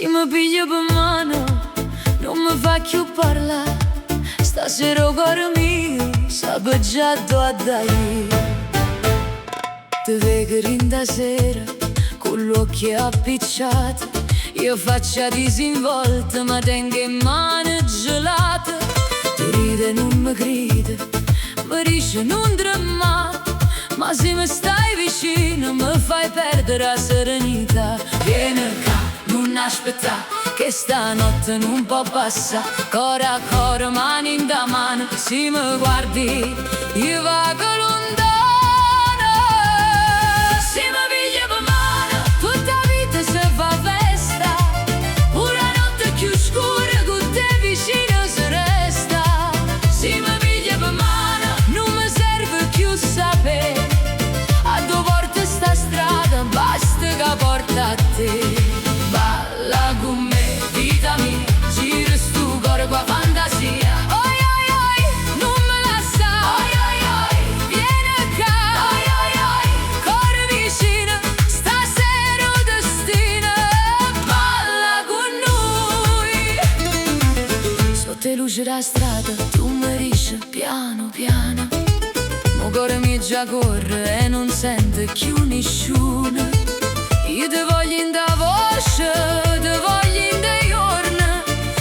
Se mi piglia per mano non mi fa più parlare. Stasera il cuore mio sape già dove dai. Ti vedo rinda sera con gli occhi appicciati, io faccia disinvolta ma tengo in mano gelata. Tu ride e non mi grida, mi dice non tremare, ma se mi stai vicino mi fai perdere la serenità. Vieni qua, non aspettare, che stanotte non può passare. Coro a coro, mani in da mano, se mi guardi io vago lontano. Se mi piglia per mano, tutta vita si fa festa. Una notte più scura con te vicino si resta. Se mi piglia per mano non mi serve più sapere a dove porta sta strada, basta che porta a te. Balla con me, vita mia, gira stu cuore qua fantasia. Oi oi oi, non me lascia. Oi oi oi, vieni qua. Oi oi oi, cuore vicino, stasera il destino. Balla con noi. Sotto le luci della strada tu mi dici piano piano, mo cuore mio già corre e non sente più nessuno. Io ti voglio in da voce, ti voglio in dei giorni.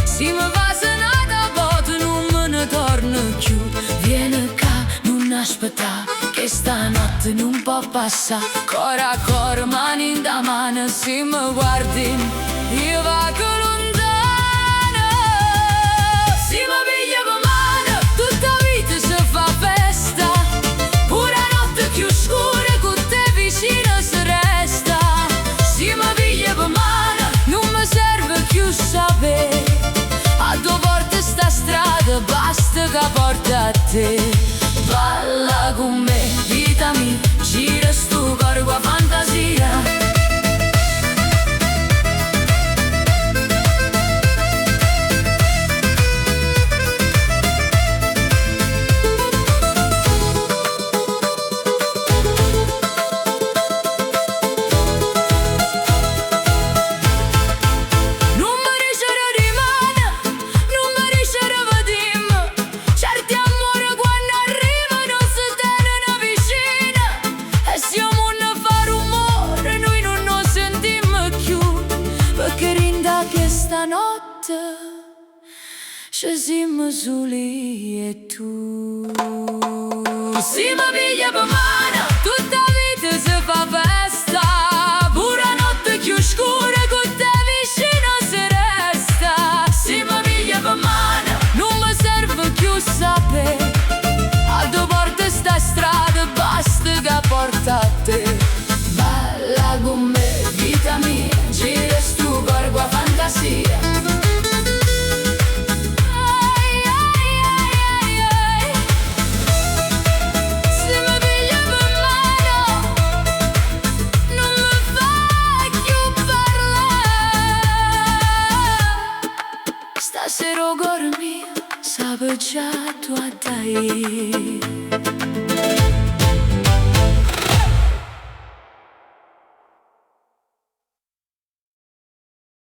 Se mi va senata voto non me ne torno più. Vieni qua, non aspettare, che stanotte non può passare. Coro a coro, mani in da mano, se mi guardi io vago lontano. Se mi piglia per mano, tutta vita si fa festa. Una notte più scura con te vicino si resta. Se mi piglia per mano non mi serve più sapere a dove porta sta strada, basta che porta a te. Balla con me, vita mia, gira stu cuore qua fantasia. Stanotte ci siamo soli e tu. Se mi piglia per mano, tutta vita si fa festa. Pure notte più scura con te vicino si resta. Se mi piglia per mano non mi serve più sapere a dove porta sta strada, basta che porta a te. Balla con me, vita mia, gira stu cuore qua fantasia. Ai, ai, ai, ai, ai. Se mi piglia per mano non mi fai più parlare. Stasera il cuore mio sape già dove dai.